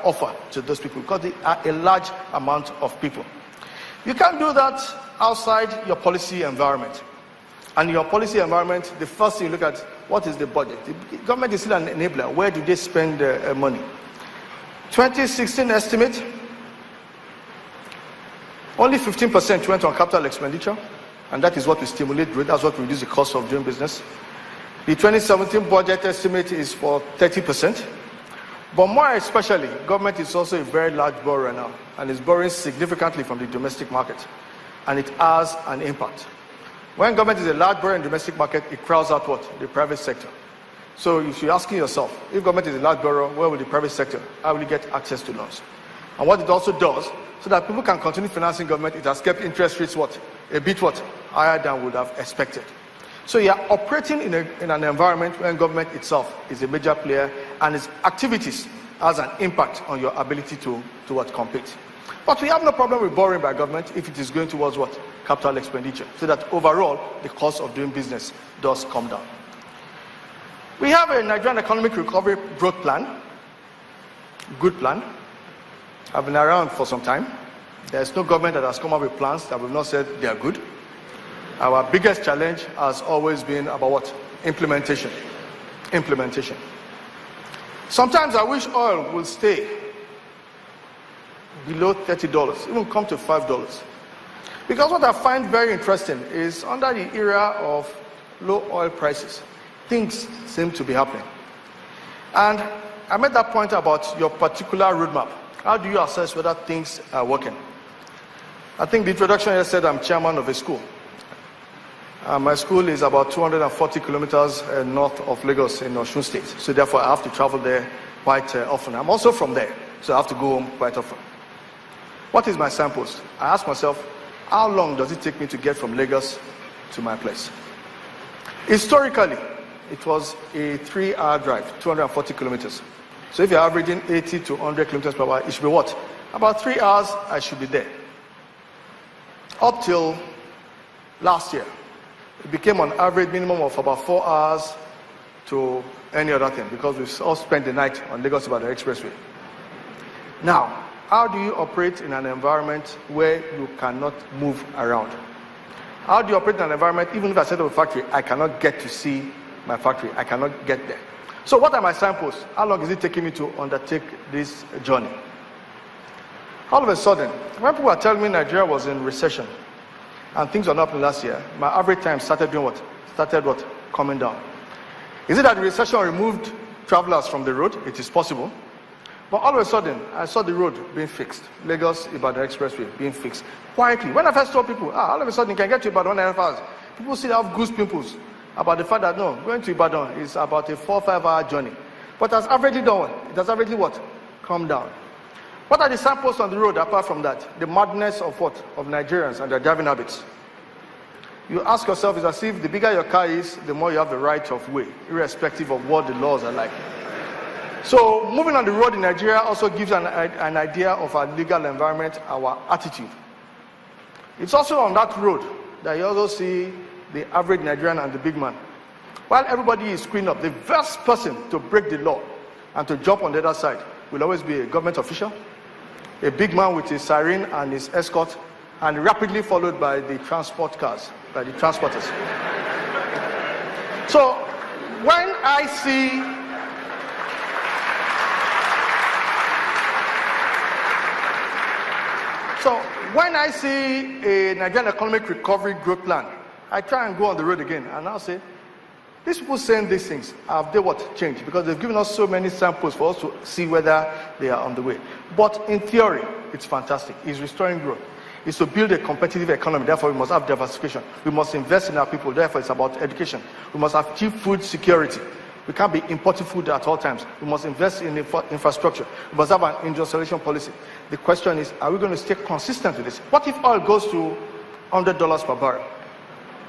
offer to those people, because they are a large amount of people. You can't do that outside your policy environment. And your policy environment, the first thing you look at, what is the budget? The government is still an enabler. Where do they spend money? 2016 estimate, only 15% went on capital expenditure, and that is what we stimulate growth. That's what we reduce the cost of doing business. The 2017 budget estimate is for 30%. But more especially, government is also a very large borrower now, and is borrowing significantly from the domestic market, and it has an impact. When government is a large borrower in the domestic market, it crowds out what? The private sector. So if you're asking yourself, if government is a large borrower, where will the private sector, how will you get access to loans? And what it also does, so that people can continue financing government, it has kept interest rates what? A bit what? Higher than would have expected. So you are operating in an environment where government itself is a major player, and its activities has an impact on your ability to what? Compete. But we have no problem with borrowing by government if it is going towards what? Capital expenditure, so that overall the cost of doing business does come down. We have a Nigerian Economic Recovery Growth Plan, good plan. I've been around for some time. There's no government that has come up with plans that we've not said they are good. Our biggest challenge has always been about what? Implementation. Implementation. Sometimes I wish oil will stay below $30, even come to $5. Because what I find very interesting is under the era of low oil prices, things seem to be happening. And I made that point about your particular roadmap. How do you assess whether things are working? I think the introduction here said I'm chairman of a school. My school is about 240 kilometers north of Lagos in Osun State. So therefore I have to travel there quite often. I'm also from there, so I have to go home quite often. What is my signpost? I ask myself, how long does it take me to get from Lagos to my place? Historically, it was a 3-hour drive, 240 kilometers. So if you're averaging 80 to 100 kilometers per hour, it should be what? About 3 hours, I should be there. Up till last year, it became an average minimum of about 4 hours to any other thing, because we all spent the night on Lagos-Ibadan Expressway. Now, how do you operate in an environment where you cannot move around? How do you operate in an environment, even if I set up a factory, I cannot get to see my factory, I cannot get there? So what are my signposts? How long is it taking me to undertake this journey? All of a sudden, when people were telling me Nigeria was in recession and things were not happening last year, my average time started doing what? Started what? Coming down. Is it that the recession removed travelers from the road? It is possible. But all of a sudden, I saw the road being fixed. Lagos-Ibadan Expressway being fixed. Quietly. When I first told people, all of a sudden you can get to Ibadan in 1.5 hours, people still have goose pimples about the fact that no, going to Ibadan is about a 4 or 5 hour journey. But it has averagely done what? It has averagely what? Come down. What are the signposts on the road apart from that? The madness of what? Of Nigerians and their driving habits. You ask yourself, it's as if the bigger your car is, the more you have the right of way, irrespective of what the laws are like. So moving on the road in Nigeria also gives an idea of our legal environment, our attitude. It's also on that road that you also see the average Nigerian and the big man. While everybody is screened up, the first person to break the law and to jump on the other side will always be a government official, a big man with his siren and his escort, and rapidly followed by the transport cars, by the transporters. So when I see a Nigerian Economic Recovery Growth Plan, I try and go on the road again and I'll say, these people saying these things, have they what changed? Because they've given us so many samples for us to see whether they are on the way. But in theory, it's fantastic. It's restoring growth. It's to build a competitive economy. Therefore, we must have diversification. We must invest in our people. Therefore, it's about education. We must have cheap food security. We can't be importing food at all times. We must invest in infrastructure. We must have an industrialization policy. The question is, are we going to stay consistent with this? What if oil goes to $100 per barrel?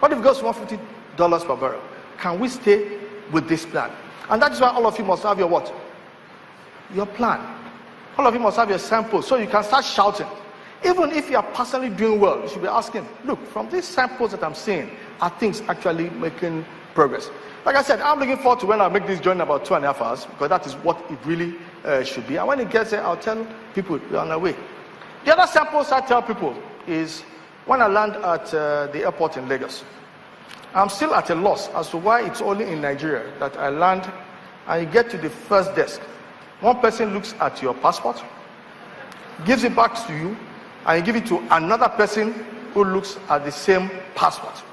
What if it goes to $150 per barrel? Can we stay with this plan? And that is why all of you must have your what? Your plan. All of you must have your samples so you can start shouting. Even if you are personally doing well, you should be asking, look, from these samples that I'm seeing, are things actually making progress. Like I said, I'm looking forward to when I make this journey about 2.5 hours, because that is what it really should be. And when it gets there, I'll tell people we're on our way. The other samples I tell people is when I land at the airport in Lagos. I'm still at a loss as to why it's only in Nigeria that I land and you get to the first desk. One person looks at your passport, gives it back to you, and you give it to another person who looks at the same passport.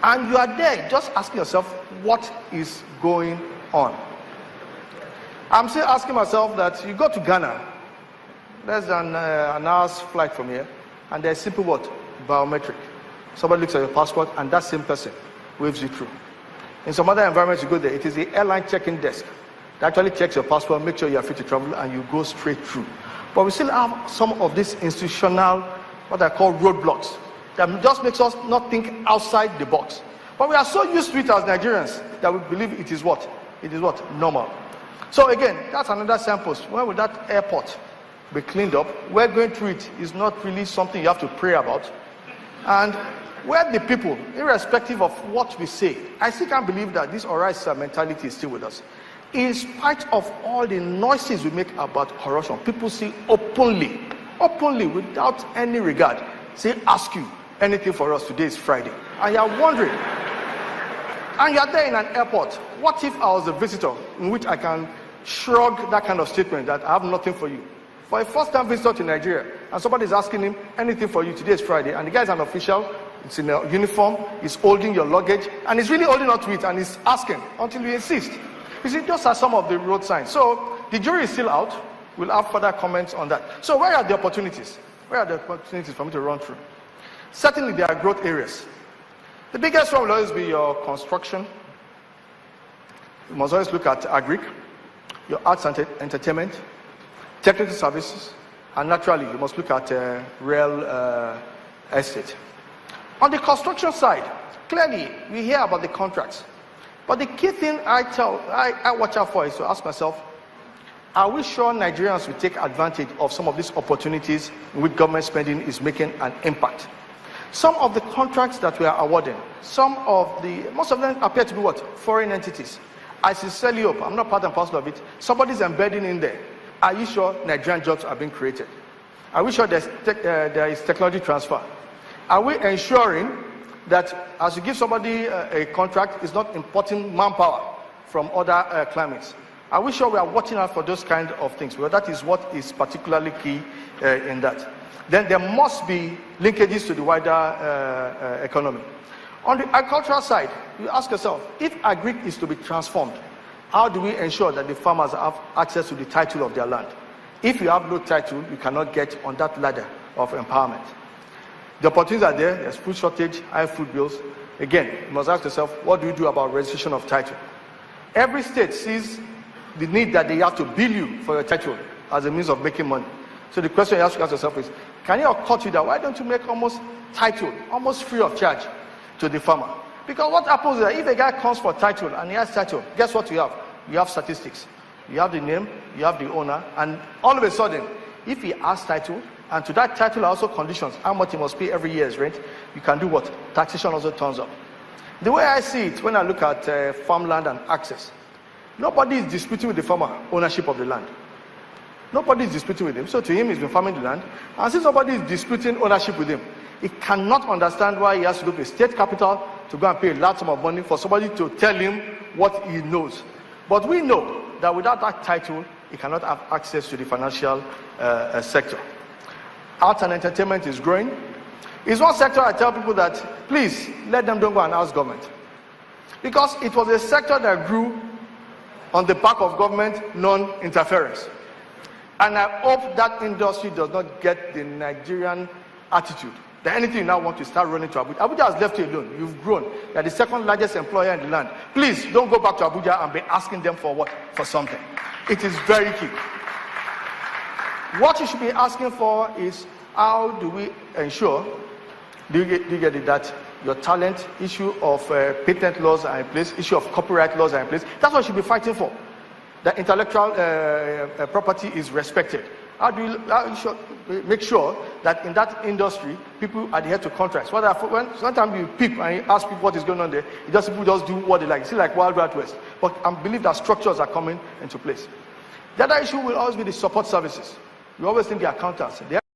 And you are there just asking yourself, what is going on? I'm still asking myself that you go to Ghana, less than an hour's flight from here, and there's simple what? Biometric. Somebody looks at your passport and that same person waves you through. In some other environments you go there, it is the airline check-in desk that actually checks your passport, make sure you are free to travel, and you go straight through. But we still have some of these institutional, what I call roadblocks, that just makes us not think outside the box. But we are so used to it as Nigerians that we believe it is what? It is what? Normal. So again, that's another sample. When will that airport be cleaned up? Where going through it is not really something you have to pray about. And where the people, irrespective of what we say, I still can't believe that this Oraisa mentality is still with us. In spite of all the noises we make about corruption, people say openly, without any regard, say, ask you anything for us. Today is Friday. And you're wondering, and you're there in an airport. What if I was a visitor in which I can shrug that kind of statement that I have nothing for you? For a first-time visitor to Nigeria, and somebody is asking him anything for you, today is Friday, and the guy is an official, it's in a uniform, he's holding your luggage, and he's really holding on to it, and he's asking until you insist. You see, those are some of the road signs. So the jury is still out. We'll have further comments on that. So where are the opportunities? Where are the opportunities for me to run through? Certainly there are growth areas. The biggest one will always be your construction. You must always look at agri, your arts and entertainment, technical services, and naturally you must look at real estate. On the construction side, clearly we hear about the contracts. But the key thing I watch out for is to ask myself, are we sure Nigerians will take advantage of some of these opportunities in which government spending is making an impact? Some of the contracts that we are awarding, most of them appear to be what? Foreign entities. I sincerely hope, I'm not part and parcel of it, somebody's embedding in there. Are you sure Nigerian jobs are being created? Are we sure there is technology transfer? Are we ensuring that as you give somebody a contract, it's not importing manpower from other climates? Are we sure we are watching out for those kind of things? Well, that is what is particularly key in that. Then there must be linkages to the wider economy. On the agricultural side, you ask yourself, if agri is to be transformed, how do we ensure that the farmers have access to the title of their land? If you have no title, you cannot get on that ladder of empowerment. The opportunities are there. There's food shortage, high food bills. Again, you must ask yourself, what do you do about registration of title? Every state sees the need that they have to bill you for your title as a means of making money. So the question you have to ask yourself is, can you cut you that? Why don't you make almost free of charge to the farmer? Because what happens is that if a guy comes for title and he has title, guess what you have? You have statistics. You have the name, you have the owner, and all of a sudden, if he has title, and to that title are also conditions, how much he must pay every year's rent, you can do what? Taxation also turns up. The way I see it, when I look at farmland and access, nobody is disputing with the farmer ownership of the land. Nobody is disputing with him. So to him, he's been farming the land. And since somebody is disputing ownership with him, he cannot understand why he has to go to a state capital to go and pay a large sum of money for somebody to tell him what he knows. But we know that without that title, he cannot have access to the financial sector. Arts and entertainment is growing. It's one sector I tell people that, please, let them don't go and ask government. Because it was a sector that grew on the back of government non-interference. And I hope that industry does not get the Nigerian attitude that anything you now want to start running to Abuja. Abuja has left you alone. You've grown. You're the second largest employer in the land. Please don't go back to Abuja and be asking them for what? For something. It is very key. What you should be asking for is, how do we ensure, do you get it, that your talent, issue of patent laws are in place, issue of copyright laws are in place. That's what you should be fighting for. That intellectual property is respected. How do you make sure that in that industry, people adhere to contracts? When sometimes you peep and you ask people what is going on there, people just do what they like. It's like Wild Wild West. But I believe that structures are coming into place. The other issue will always be the support services. We always think the accountants.